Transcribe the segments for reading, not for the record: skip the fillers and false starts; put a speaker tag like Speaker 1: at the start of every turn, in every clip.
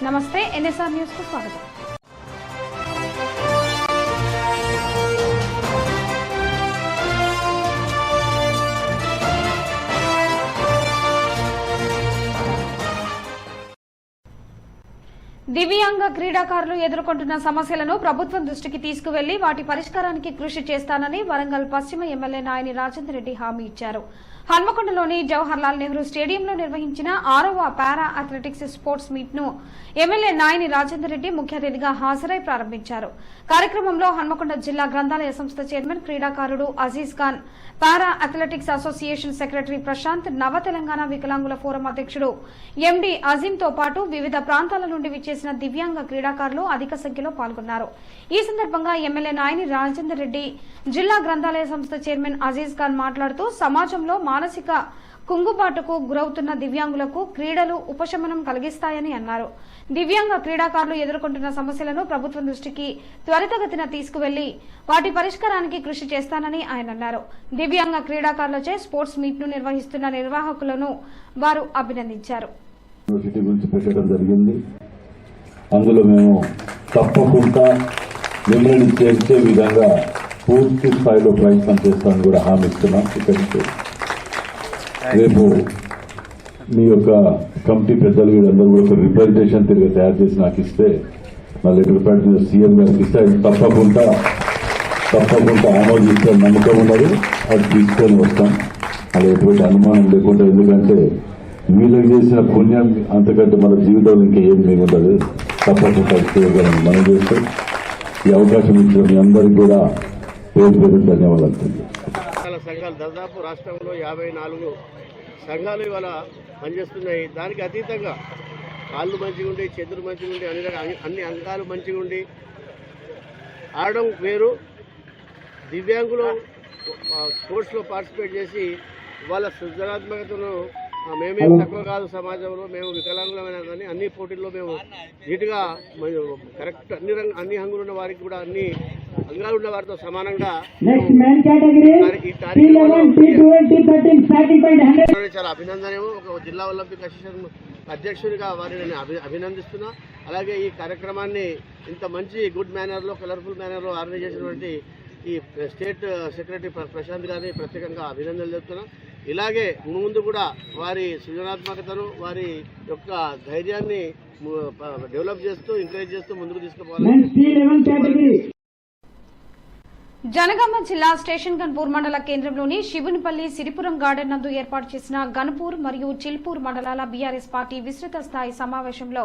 Speaker 1: నమస్తే NSR news కు స్వాగతం. దివ్యాంగ క్రీడాకారులు ఎదుర్కొంటున్న సమస్యలను ప్రభుత్వం దృష్టికి తీసుకువెళ్లి వాటి పరిష్కారానికి కృషి చేస్తానని వరంగల్ పశ్చిమ ఎమ్మెల్యే నాయని రాజేందర్ రెడ్డి హామీ ఇచ్చారు. హన్మకొండలోని జవహర్ లాల్ నెహ్రూ స్టేడియంలో నిర్వహించిన 6వ పారా అథ్లెటిక్స్ స్పోర్ట్స్ మీట్ ను ఎమ్మెల్యే నాయని రాజేందర్ రెడ్డి ముఖ్య అతిథిగా హాజరై ప్రారంభించారు. కార్యక్రమంలో హన్మకొండ జిల్లా గ్రంథాలయ సంస్థ చైర్మన్ క్రీడాకారుడు Aziz Khan, para athletics association secretary Prashant, నవ తెలంగాణ వికలాంగుల ఫోరం అధ్యక్షుడు ఎండి అజీంతో పాటు వివిధ ప్రాంతాల నుండి విచ్చేసిన దివ్యాంగ క్రీడాకారులు అధిక సంఖ్యలో పాల్గొన్నారు. ఈ సందర్భంగా ఎమ్మెల్యే నాయని రాజేందర్ రెడ్డి, జిల్లా గ్రంథాలయ సంస్థ చైర్మన్ అజీజ్ ఖాన్ మాట్లాడుతూ సమాజంలో మానసిక కుంగుబాటుకు గురవుతున్న దివ్యాంగులకు క్రీడలు ఉపశమనం కలిగిస్తాయని అన్నారు. దివ్యాంగ క్రీడాకారులు ఎదుర్కొంటున్న సమస్యలను ప్రభుత్వం దృష్టికి త్వరితగతిన తీసుకువెళ్లి వాటి పరిష్కారానికి కృషి చేస్తానని ఆయన అన్నారు. దివ్యాంగ క్రీడాకారులచే స్పోర్ట్స్ మీట్ ను నిర్వహిస్తున్న నిర్వాహకులను వారు అభినందించారు.
Speaker 2: అందులో మేము తప్పకుండా మిమ్మల్ని చేర్చే విధంగా పూర్తి స్థాయిలో ప్రయత్నం చేస్తామని కూడా హామీ ఇస్తున్నాం. ఇక్కడికి రేపు మీ యొక్క కమిటీ పెద్దలు వీళ్ళందరూ కూడా ఒక రిప్రజెంటేషన్ తిరిగి తయారు చేసి నాకు ఇస్తే మళ్ళీ రిప్రజెంటేషన్ సీఎం గారికి ఇస్తే ఆయన తప్పకుండా ఆమోదిస్తే నమ్మకం ఉన్నది. అది తీసుకొని వస్తాం. అది ఎటువంటి అనుమానం లేకుండా. ఎందుకంటే వీళ్ళకి చేసిన పుణ్యం అంతకంటే మన జీవితంలో ఇంకా ఏం మిగుండదు. తప్పకుండా చేయగలం. మనం చేస్తే ఈ అవకాశం ఇచ్చిన మీ అందరికీ కూడా పేరు పేరు ధన్యవాదాలు.
Speaker 3: సంఘాలు దాదాపు రాష్ట్రంలో 54 సంఘాలు ఇవాళ పనిచేస్తున్నాయి. దానికి అతీతంగా కాళ్ళు మంచిగా ఉండి, చేతులు మంచిగా ఉండి, అన్ని అంగాలు మంచిగా ఉండి ఆడడం వేరు. దివ్యాంగులు స్పోర్ట్స్లో పార్టిసిపేట్ చేసి వాళ్ళ సృజనాత్మకతను మేమేం తక్కువ కాదు, సమాజంలో మేము వికలాంగులమైన కానీ అన్ని పోటీల్లో మేము నీట్గా కరెక్ట్ అన్ని హంగులు ఉన్న వారికి కూడా అన్ని అంగాలు ఉన్న వారితో సమానంగా చాలా అభినందనేమో. ఒక జిల్లా ఒలింపిక్ అసోసియేషన్ అధ్యక్షుడిగా వారిని నేను అభినందిస్తున్నా. అలాగే ఈ కార్యక్రమాన్ని ఇంత మంచి గుడ్ మేనర్లో, కలర్ఫుల్ మేనర్లో ఆర్గనైజ్ చేసినటువంటి ఈ స్టేట్ సెక్రటరీ ప్రశాంత్ గారిని ప్రత్యేకంగా అభినందనలు చెప్తున్నా. ఇలాగే ముందు కూడా వారి సృజనాత్మకతను, వారి యొక్క ధైర్యాన్ని డెవలప్ చేస్తూ, ఎంకరేజ్ చేస్తూ ముందుకు తీసుకుపోవాలి.
Speaker 1: జనగామ జిల్లా స్టేషన్ గన్పూర్ మండల కేంద్రంలోని శివునిపల్లి సిరిపురం గార్డెన్ నందు ఏర్పాటు చేసిన గన్పూర్ మరియు చిల్పూర్ మండలాల బీఆర్ఎస్ పార్టీ విస్తృత స్థాయి సమావేశంలో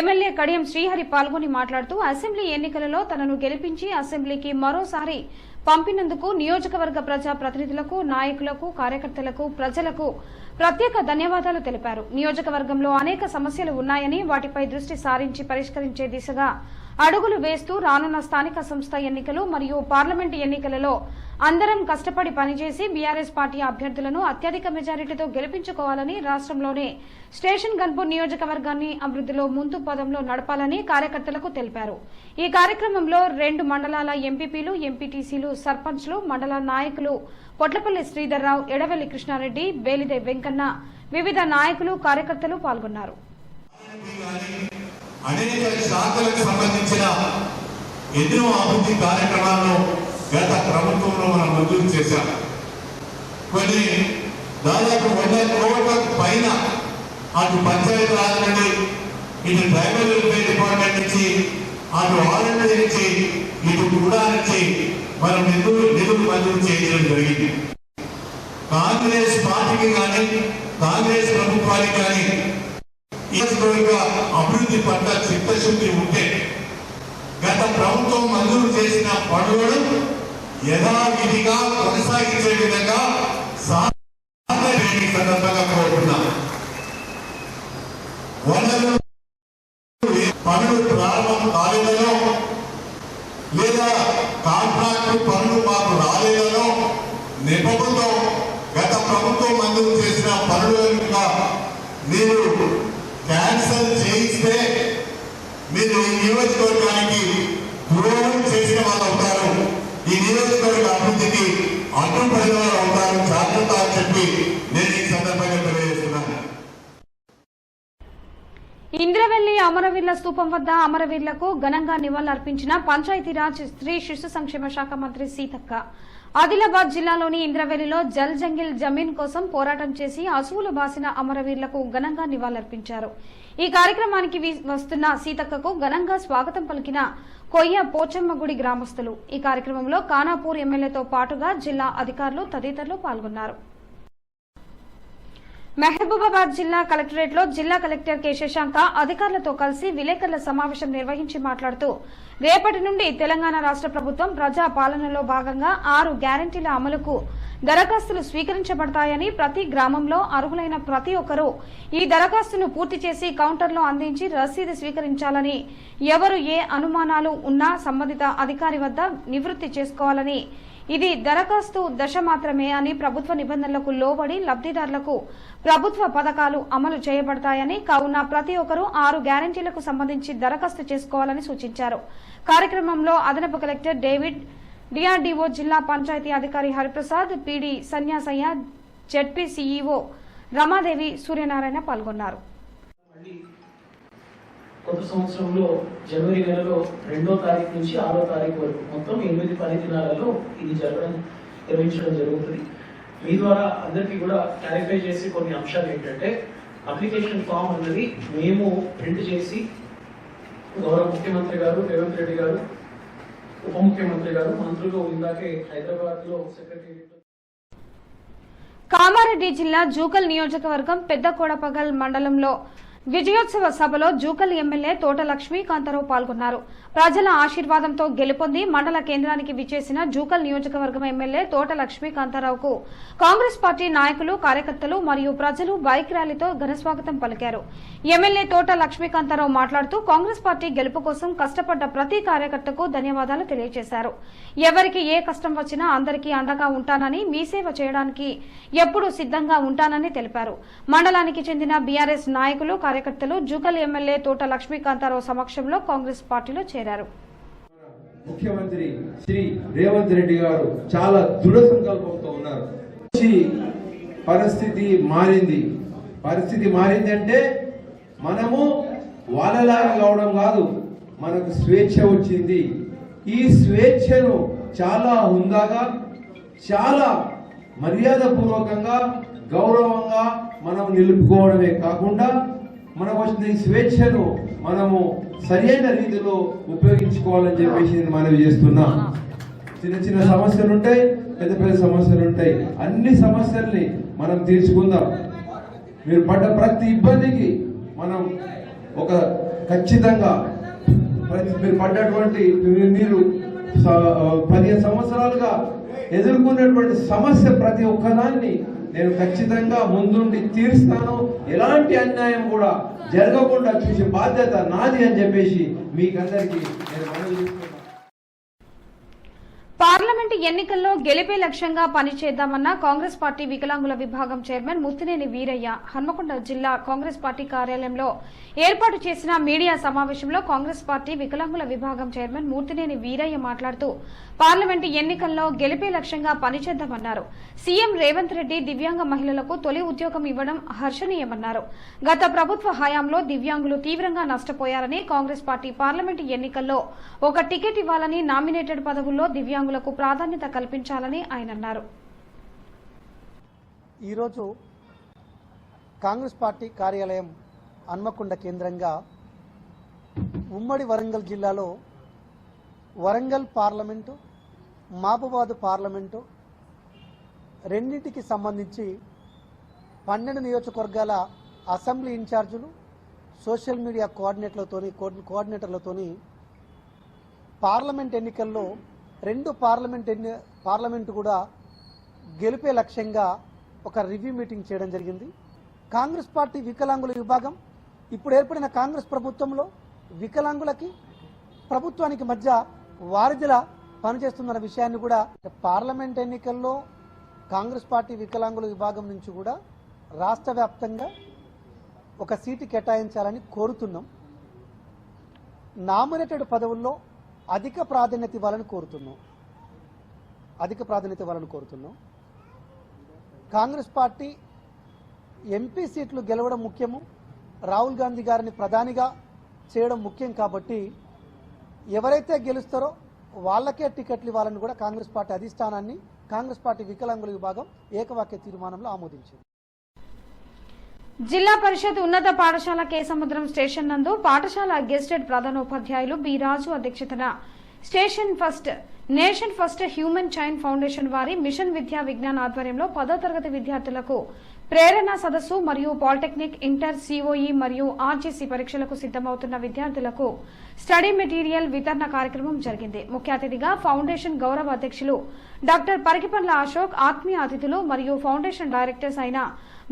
Speaker 1: ఎమ్మెల్యే కడియం శ్రీహరి పాల్గొని మాట్లాడుతూ అసెంబ్లీ ఎన్నికలలో తనను గెలిపించి అసెంబ్లీకి మరోసారి పంపినందుకు నియోజకవర్గ ప్రజా ప్రతినిధులకు, నాయకులకు, కార్యకర్తలకు, ప్రజలకు ప్రత్యేక ధన్యవాదాలు తెలిపారు. నియోజకవర్గంలో అనేక సమస్యలు ఉన్నాయని వాటిపై దృష్టి సారించి పరిష్కరించే దిశగా అడుగులు వేస్తూ రానున్న స్థానిక సంస్థ ఎన్నికలు మరియు పార్లమెంటు ఎన్నికలలో అందరం కష్టపడి పనిచేసి బీఆర్ఎస్ పార్టీ అభ్యర్థులను అత్యధిక మెజారిటీతో గెలిపించుకోవాలని, రాష్ట్రంలోనే స్టేషన్ గన్పూర్ నియోజకవర్గాన్ని అభివృద్ధిలో ముందు పదంలో నడపాలని కార్యకర్తలకు తెలిపారు. ఈ కార్యక్రమంలో 2 మండలాల ఎంపీపీలు, ఎంపీటీసీలు, సర్పంచ్లు, మండల నాయకులు పొట్లపల్లి శ్రీధర్రావు, ఎడవెల్లి కృష్ణారెడ్డి, బేలిదే వెంకన్న, వివిధ నాయకులు, కార్యకర్తలు పాల్గొన్నారు.
Speaker 4: అనేక శాఖలకు సంబంధించిన ఎన్నో అభివృద్ధి కార్యక్రమాలను గత ప్రభుత్వంలో మనం మంజూరు చేశాం. కొన్ని దాదాపు 100 కోట్లకు పైన అటు పంచాయతీ రాజ్ నుండి, ఇటు ట్రైబల్ వెల్ఫేర్ డిపార్ట్మెంట్ నుంచి, అటు ఆర్ఎండ్ నుంచి, ఇటు కూడా నుంచి మనం నిధులు మంజూరు చేయడం జరిగింది. కాంగ్రెస్ పార్టీకి కానీ, కాంగ్రెస్ ప్రభుత్వానికి కానీ అభివృద్ధి పట్ల చిత్తశుద్ధి ఉంటే గత ప్రభుత్వం మంజూరు చేసిన పనులను యథావిధిగా కొనసాగించే విధంగా సందర్భంగా కోరుతున్నాం. పనులు ప్రారంభం కాలేదనో లేదా కాంట్రాక్టు పనులు మాకు రాలేదనో నెపంతో గత ప్రభుత్వం మంజూరు చేసిన పనులుగా మీరు క్యాన్సల్ చేయిస్తే మీరు ఈ నియోజకవర్గానికి ద్రోహం చేసిన వాళ్ళు అవుతారు. ఈ నియోజకవర్గ అభివృద్ధికి అడ్డుపడిన వారు అవుతారు. జాగ్రత్త అని చెప్పి నేను ఈ సందర్భంగా తెలియజేస్తున్నాను.
Speaker 1: ఇంద్రవెల్లి అమరవీరుల స్తూపం వద్ద అమరవీరులకు ఘనంగా నివాళులర్పించిన పంచాయతీరాజ్ స్త్రీ శిశు సంక్షేమ శాఖ మంత్రి సీతక్క. ఆదిలాబాద్ జిల్లాలోని ఇంద్రవెల్లిలో జల్ జంగిల్ జమీన్ కోసం పోరాటం చేసి అసువులు బాసిన అమరవీరులకు ఘనంగా నివాళులర్పించారు. ఈ కార్యక్రమానికి వస్తున్న సీతక్కకు ఘనంగా స్వాగతం పలికిన కొయ్య పోచమ్మగుడి గ్రామస్తులు. ఈ కార్యక్రమంలో ఖానాపూర్ ఎమ్మెల్యేతో పాటుగా జిల్లా అధికారులు తదితరులు పాల్గొన్నారు. మహబూబాబాద్ జిల్లా కలెక్టరేట్లో జిల్లా కలెక్టర్ కె శశాంక అధికారులతో కలిసి విలేకరుల సమావేశం నిర్వహించి మాట్లాడుతూ రేపటి నుండి తెలంగాణ రాష్ట్ర ప్రభుత్వం ప్రజా పాలనలో భాగంగా 6 గ్యారంటీల అమలుకు దరఖాస్తులు స్వీకరించబడతాయని, ప్రతి గ్రామంలో అర్హులైన ప్రతి ఒక్కరూ ఈ దరఖాస్తును పూర్తి చేసి కౌంటర్లో అందించి రసీదు స్వీకరించాలని, ఎవరు ఏ అనుమానాలు ఉన్నా సంబంధిత అధికారి వద్ద నివృత్తి చేసుకోవాలని, ఇది దరఖాస్తు దశ మాత్రమే అని, ప్రభుత్వ నిబంధనలకు లోబడి లబ్దిదారులకు ప్రభుత్వ పథకాలు అమలు చేయబడతాయని, కావున ప్రతి ఒక్కరూ 6 గ్యారంటీలకు సంబంధించి దరఖాస్తు చేసుకోవాలని సూచించారు. కార్యక్రమంలో అదనపు కలెక్టర్ డేవిడ్, డిఆర్డీఓ, జిల్లా పంచాయతీ అధికారి Hariprasad, PD Sanyasayya, ZP CEO Ramadevi, Suryanarayana పాల్గొన్నారు.
Speaker 5: కొత్త సంవత్సరంలో జనవరి నెలలో 2వ తారీఖు నుంచి 6వ తారీఖు వరకు మొత్తం 8 పని దినాలలో ఇది నిర్వహించడం జరుగుతుంది. మీ ద్వారా అందరికీ కూడా క్లారిఫై చేసి కొన్ని అంశాలు ఏంటంటే, అప్లికేషన్ ఫామ్ అన్నది మేము ప్రింట్ చేసి గౌరవ ముఖ్యమంత్రి గారు రేవంత్ రెడ్డి గారు, ఉప ముఖ్యమంత్రి గారు, మంత్రులు ఇందాకే హైదరాబాద్ లో సెక్రటేరియట్.
Speaker 1: కామారెడ్డి జిల్లా జూకల్ నియోజకవర్గం పెద్ద కోడపగల్ మండలంలో విజయోత్సవ సభలో జూకల్ ఎమ్మెల్యే తోట లక్ష్మీకాంతారావు పాల్గొన్నారు. ప్రజల ఆశీర్వాదంతో గెలుపొంది మండల కేంద్రానికి విచ్చేసిన జూకల్ నియోజకవర్గం ఎమ్మెల్యే తోట లక్ష్మీకాంతారావుకు కాంగ్రెస్ పార్టీ నాయకులు, కార్యకర్తలు మరియు ప్రజలు బైక్ ర్యాలీతో ఘనస్వాగతం పలికారు. ఎమ్మెల్యే తోట లక్ష్మీకాంతారావు మాట్లాడుతూ కాంగ్రెస్ పార్టీ గెలుపు కోసం కష్టపడ్డ ప్రతి కార్యకర్తకు ధన్యవాదాలు తెలియజేశారు. ఎవరికి ఏ కష్టం వచ్చినా అందరికీ అండగా ఉంటానని, మీ సేవ చేయడానికి ఎప్పుడూ సిద్ధంగా ఉంటానని తెలిపారు. మండలానికి చెందిన బీఆర్ఎస్ నాయకులు, కార్యకర్తలు జూకల్ ఎమ్మెల్యే తోట లక్ష్మీకాంతారావు సమక్షంలో కాంగ్రెస్ పార్టీలో చేరారు.
Speaker 6: ముఖ్యమంత్రి శ్రీ రేవంత్ రెడ్డి గారు చాలా దృఢ సంకల్పంతో ఉన్నారు. పరిస్థితి మారింది అంటే మనము వాళ్ళలాగా కావడం కాదు, మనకు స్వేచ్ఛ వచ్చింది. ఈ స్వేచ్ఛను చాలా హుందాగా, చాలా మర్యాదపూర్వకంగా, గౌరవంగా మనం నిలుపుకోవడమే కాకుండా, మనకు వచ్చిన ఈ స్వేచ్ఛను మనము సరైన రీతిలో ఉపయోగించుకోవాలని చెప్పేసి నేను మనవి చేస్తున్నా. చిన్న చిన్న సమస్యలు ఉంటాయి, పెద్ద పెద్ద సమస్యలు ఉంటాయి. అన్ని సమస్యల్ని మనం తీర్చుకుందాం. మీరు పడ్డ ప్రతి ఇబ్బందికి మనం ఒక ఖచ్చితంగా మీరు పడ్డటువంటి మీరు 15 సంవత్సరాలుగా ఎదుర్కొన్నటువంటి సమస్య ప్రతి ఒక్కదాన్ని నేను ఖచ్చితంగా ముందుండి తీరుస్తాను. ఎలాంటి అన్యాయం కూడా జరగకుండా చూసే బాధ్యత నాది అని చెప్పేసి మీకందరికీ నేను మనవి చేస్తున్నాను.
Speaker 1: పార్లమెంటు ఎన్నికల్లో గెలిపే లక్ష్యంగా పనిచేద్దామన్న కాంగ్రెస్ పార్టీ వికలాంగుల విభాగం చైర్మన్ ముత్తినేని వీరయ్య హన్మకొండ జిల్లా కాంగ్రెస్ పార్టీ కార్యాలయంలో ఏర్పాటు చేసిన మీడియా సమావేశంలో కాంగ్రెస్ పార్టీ వికలాంగుల విభాగం చైర్మన్ ముత్తినేని వీరయ్య మాట్లాడుతూ పార్లమెంటు ఎన్నికల్లో గెలిపే లక్ష్యంగా పనిచేద్దామన్నారు. సీఎం రేవంత్ రెడ్డి దివ్యాంగ మహిళలకు తొలి ఉద్యోగం ఇవ్వడం హర్షణీయమన్నారు. గత ప్రభుత్వ హయాంలో దివ్యాంగులు తీవ్రంగా నష్టపోయారని, కాంగ్రెస్ పార్టీ పార్లమెంటు ఎన్నికల్లో ఒక టికెట్ ఇవ్వాలని, నామినేటెడ్ పదవుల్లో దివ్యాంగులకు ప్రాధాన్యత కల్పించాలని ఆయన అన్నారు.
Speaker 7: ఈరోజు కాంగ్రెస్ పార్టీ కార్యాలయం హన్మకొండ కేంద్రంగా ఉమ్మడి వరంగల్ జిల్లాలో వరంగల్ పార్లమెంటు, మహబూబాబాద్ పార్లమెంటు రెండింటికి సంబంధించి 12 నియోజకవర్గాల అసెంబ్లీ ఇన్ఛార్జీలు, సోషల్ మీడియా కోఆర్డినేటర్లతోని పార్లమెంట్ ఎన్నికల్లో 2 పార్లమెంటు కూడా గెలిపే లక్ష్యంగా ఒక రివ్యూ మీటింగ్ చేయడం జరిగింది. కాంగ్రెస్ పార్టీ వికలాంగుల విభాగం ఇప్పుడు ఏర్పడిన కాంగ్రెస్ ప్రభుత్వంలో వికలాంగులకి ప్రభుత్వానికి మధ్య వారిదిలా పనిచేస్తున్న విషయాన్ని కూడా పార్లమెంట్ ఎన్నికల్లో కాంగ్రెస్ పార్టీ వికలాంగుల విభాగం నుంచి కూడా రాష్ట్ర వ్యాప్తంగా ఒక సీటు కేటాయించాలని కోరుతున్నాం. నామినేటెడ్ పదవుల్లో అధిక ప్రాధాన్యత ఇవ్వాలని కోరుతున్నాం. కాంగ్రెస్ పార్టీ ఎంపీ సీట్లు గెలవడం ముఖ్యము. రాహుల్ గాంధీ గారిని ప్రధానిగా చేయడం ముఖ్యం కాబట్టి ఎవరైతే గెలుస్తారో వాళ్ళకే టికెట్లు ఇవ్వాలని కూడా కాంగ్రెస్ పార్టీ అధిష్టానాన్ని కాంగ్రెస్ పార్టీ వికలాంగుల విభాగం ఏకవాక్య తీర్మానంలో ఆమోదించింది.
Speaker 1: జిల్లా పరిషత్ ఉన్నత పాఠశాల కేసముద్రం స్టేషన్ నందు పాఠశాల గెస్టెడ్ ప్రధానోపాధ్యాయులు బి రాజు అధ్యక్షతన nation first human chain foundation వారి మిషన్ విద్యా విజ్ఞాన్ ఆధ్వర్యంలో 10వ తరగతి విద్యార్థులకు ప్రేరణ సదస్సు మరియు పాలిటెక్నిక్, ఇంటర్, సిఓఈ మరియు ఆర్జీసీ పరీక్షలకు సిద్దమవుతున్న విద్యార్థులకు స్టడీ మెటీరియల్ వితరణ కార్యక్రమం జరిగింది. ముఖ్య అతిథిగా ఫౌండేషన్ గౌరవ అధ్యక్షులు డాక్టర్ పరికిపండ్ల అశోక్, ఆత్మీయ అతిథులు మరియు ఫౌండేషన్ డైరెక్టర్స్ అయిన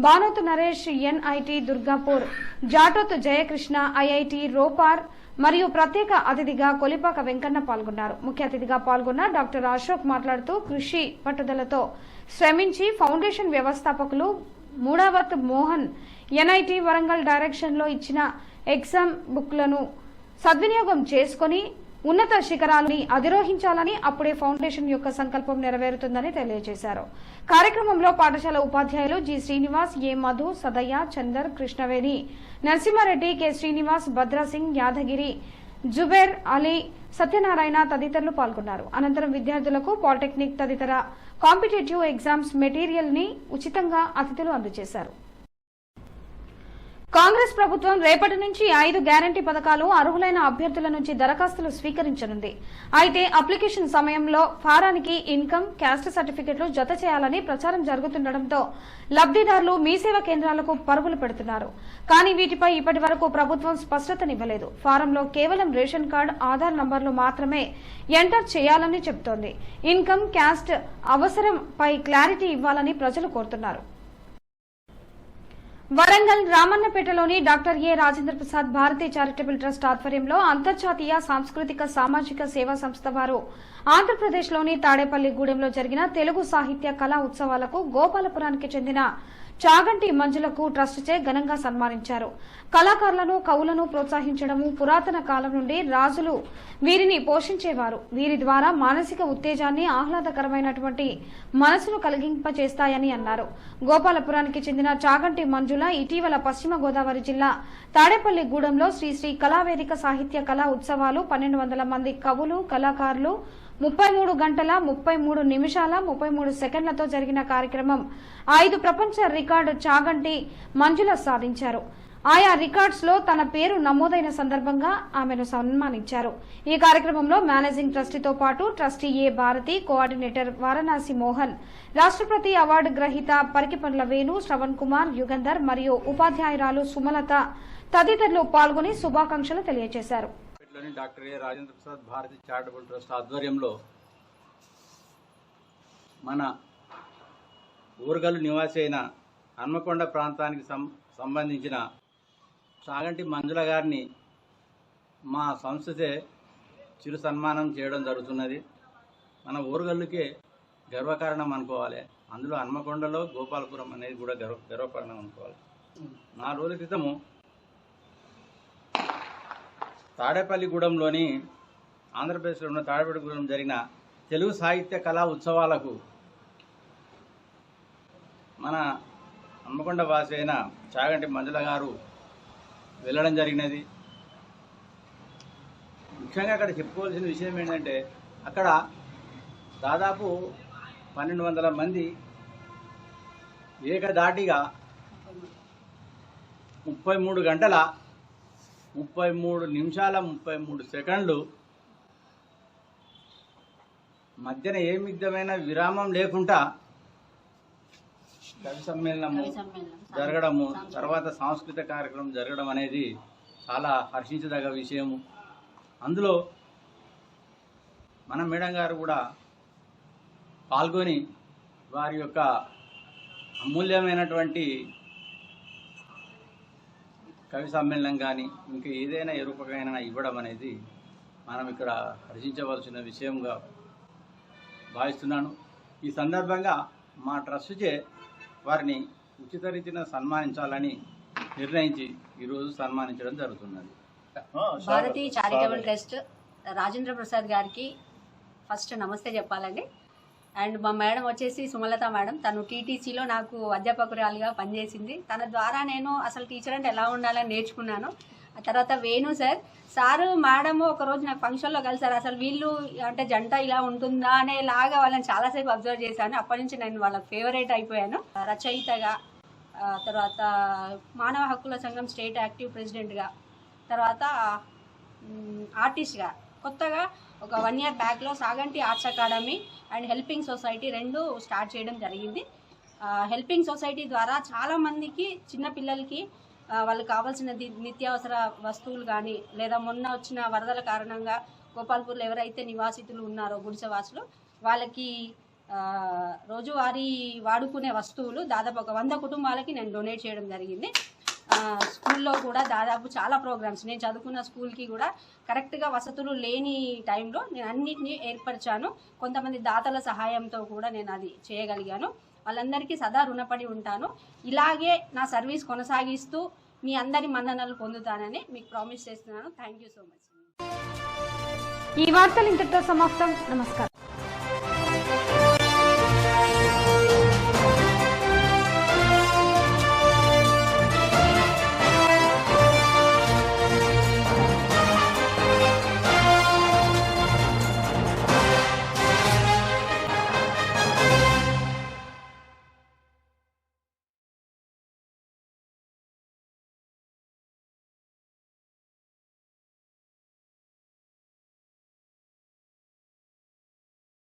Speaker 1: బానోతు నరేష్, ఎన్ఐటి దుర్గాపూర్, జాటోత్ జయకృష్ణ, ఐఐటి రోపార్ మరియు ప్రత్యేక అతిథిగా కొలిపాక వెంకన్న పాల్గొన్నారు. ముఖ్య అతిథిగా పాల్గొన్న డాక్టర్ అశోక్ మాట్లాడుతూ కృషి పట్టుదలతో శ్రమించి ఫౌండేషన్ వ్యవస్థాపకులు మూడావత్ మోహన్ ఎన్ఐటి వరంగల్ డైరెక్షన్ లో ఇచ్చిన ఎగ్జామ్ బుక్లను సద్వినియోగం చేసుకుని ఉన్నత శిఖరాలని అధిరోహించాలని, అప్పుడే ఫౌండేషన్ యొక్క సంకల్పం నెరవేరుతుందని తెలియజేశారు. కార్యక్రమంలో పాఠశాల ఉపాధ్యాయులు జి శ్రీనివాస్, ఏ మధు, సదయ్య, చందర్, కృష్ణవేణి, నరసింహారెడ్డి, కె శ్రీనివాస్, భద్రసింగ్, యాదగిరి, జుబేర్ అలీ, సత్యనారాయణ తదితరులు పాల్గొన్నారు. అనంతరం విద్యార్థులకు పాలిటెక్నిక్ తదితర కాంపిటేటివ్ ఎగ్జామ్స్ మెటీరియల్ ని ఉచితంగా అతిథులు అందజేశారు. కాంగ్రెస్ ప్రభుత్వం రేపటి నుంచి 5 గ్యారంటీ పథకాలు అర్హులైన అభ్యర్థుల నుంచి దరఖాస్తులు స్వీకరించనుంది. అయితే అప్లికేషన్ సమయంలో ఫారానికి ఇన్కమ్, క్యాస్ట్ సర్టిఫికెట్లు జత చేయాలని ప్రచారం జరుగుతుండటంతో లబ్దిదారులు మీ సేవ కేంద్రాలకు పరుగులు పెడుతున్నారు. కానీ వీటిపై ఇప్పటి వరకు ప్రభుత్వం స్పష్టతనివ్వలేదు. ఫారంలో కేవలం రేషన్ కార్డు, ఆధార్ నంబర్లు మాత్రమే ఎంటర్ చేయాలని చెబుతోంది. ఇన్కమ్, క్యాస్ట్ అవసరంపై క్లారిటీ ఇవ్వాలని ప్రజలు కోరుతున్నారు. వరంగల్ రామన్నపేటలోని doctor A Rajendra Prasad Bharati charitable trust ఆధ్వర్యంలో అంతర్జాతీయ సాంస్కృతిక సామాజిక సేవా సంస్థ వారు ఆంధ్రప్రదేశ్లోని తాడేపల్లిగూడెంలో జరిగిన తెలుగు సాహిత్య కళా ఉత్సవాలకు గోపాలపురానికి చెందిన చాగంటి మంజులకు ట్రస్టుచే ఘనంగా సన్మానించారు. కళాకారులను, కవులను ప్రోత్సహించడము పురాతన కాలం నుండి రాజులు వీరిని పోషించేవారు. వీరి ద్వారా మానసిక ఉత్తేజాన్ని, ఆహ్లాదకరమైనటువంటి మనసును కలిగింపచేస్తాయని అన్నారు. గోపాలపురానికి చెందిన చాగంటి మంజుల ఇటీవల పశ్చిమ గోదావరి జిల్లా తాడేపల్లిగూడెంలో శ్రీ కళావేదిక సాహిత్య కళా ఉత్సవాలు 1200 మంది కవులు, కళాకారులు 33 గంటల 33 నిమిషాల 33 సెకండ్లతో జరిగిన కార్యక్రమం 5 ప్రపంచ రికార్డు చాగంటి మంజుల సాధించారు. ఆయా రికార్డ్స్ లో తన పేరు నమోదైన సందర్భంగా ఆమెను సన్మానించారు. ఈ కార్యక్రమంలో మేనేజింగ్ ట్రస్టీతో పాటు ట్రస్టీ ఏ భారతి, కోఆర్డినేటర్ వారణాసి మోహన్, రాష్ట్రపతి అవార్డు గ్రహీత పరికిపండ్ల వేణు, శ్రవణ్ కుమార్, యుగంధర్ మరియు ఉపాధ్యాయురాలు సుమలత తదితరులు పాల్గొని శుభాకాంక్షలు తెలియజేశారు.
Speaker 8: Doctor A Rajendra Prasad Bharati charitable trust ఆధ్వర్యంలో మన ఊరగల్లు నివాసి అయిన హన్మకొండ ప్రాంతానికి సంబంధించిన చాగంటి మంజుల గారిని మా సంస్థతే చిరు సన్మానం చేయడం జరుగుతున్నది. మన ఊరగల్లుకే గర్వకారణం అనుకోవాలి. అందులో హన్మకొండలో గోపాలపురం అనేది కూడా గర్వకారణం అనుకోవాలి. 4 రోజుల క్రితము తాడేపల్లిగూడెంలోని ఆంధ్రప్రదేశ్లో ఉన్న తాడేపల్లిగూడెం జరిగిన తెలుగు సాహిత్య కళా ఉత్సవాలకు మన హన్మకొండ వాసి అయిన చాగంటి మంజుల గారు వెళ్ళడం జరిగినది. ముఖ్యంగా అక్కడ చెప్పుకోవాల్సిన విషయం ఏంటంటే అక్కడ దాదాపు 1200 మంది ఏకధాటిగా 33 గంటల 33 నిమిషాల 33 సెకండ్లు మధ్యన ఏ విధమైన విరామం లేకుండా కవి సమ్మేళనము జరగడము, తర్వాత సాంస్కృతిక కార్యక్రమం జరగడం అనేది చాలా హర్షించదగ్గ విషయము. అందులో మన మేడం గారు కూడా పాల్గొని వారి యొక్క అమూల్యమైనటువంటి కవి సమ్మేళనం కానీ ఇంకా ఏదైనా ఏ రూపకైనా ఇవ్వడం అనేది మనం ఇక్కడ హర్షించవలసిన విషయంగా భావిస్తున్నాను. ఈ సందర్భంగా మా ట్రస్టుచే వారిని ఉచిత రీతిన సన్మానించాలని నిర్ణయించి ఈరోజు సన్మానించడం జరుగుతున్నది.
Speaker 9: భారతీ చారిటబుల్ ట్రస్ట్ రాజేంద్ర ప్రసాద్ గారికి ఫస్ట్ నమస్తే చెప్పాలండి. అండ్ మా మేడం వచ్చేసి సుమలత మేడం, తను టీటీసీలో నాకు అధ్యాపకురాలిగా పనిచేసింది. తన ద్వారా నేను అసలు టీచర్ అంటే ఎలా ఉండాలని నేర్చుకున్నాను. ఆ తర్వాత వేణు సారు మేడము ఒకరోజు నాకు ఫంక్షన్లో కలిసారు. అసలు వీళ్ళు అంటే జంట ఇలా ఉంటుందా అనేలాగా వాళ్ళని చాలాసేపు అబ్జర్వ్ చేశాను. అప్పటి నుంచి నేను వాళ్ళ ఫేవరెట్ అయిపోయాను. రచయితగా, తర్వాత మానవ హక్కుల సంఘం స్టేట్ యాక్టివ్ ప్రెసిడెంట్గా, తర్వాత ఆర్టిస్ట్గా కొత్తగా ఒక 1 year బ్యాక్లో Saganti arts academy and helping society 2 start చేయడం జరిగింది. హెల్పింగ్ సొసైటీ ద్వారా చాలామందికి చిన్నపిల్లలకి వాళ్ళకి కావాల్సిన నిత్యావసర వస్తువులు కానీ, లేదా మొన్న వచ్చిన వరదల కారణంగా గోపాల్పూర్లో ఎవరైతే నివాసితులు ఉన్నారో గుడిసెవాసులు వాళ్ళకి రోజువారీ వాడుకునే వస్తువులు దాదాపు ఒక 100 కుటుంబాలకి నేను డొనేట్ చేయడం జరిగింది. స్కూల్లో కూడా దాదాపు చాలా ప్రోగ్రామ్స్, నేను చదువుకున్న స్కూల్కి కూడా కరెక్ట్గా వసతులు లేని టైంలో నేను అన్నిటినీ ఏర్పరిచాను. కొంతమంది దాతల సహాయంతో కూడా నేను అది చేయగలిగాను. వాళ్ళందరికీ సదా రుణపడి ఉంటాను. ఇలాగే నా సర్వీస్ కొనసాగిస్తూ మీ అందరి మన్ననలు పొందుతానని మీకు ప్రామిస్ చేస్తున్నాను. Thank you so much.
Speaker 1: ఈ వార్తలు ఇంతటితో సమాప్తం. నమస్కారం.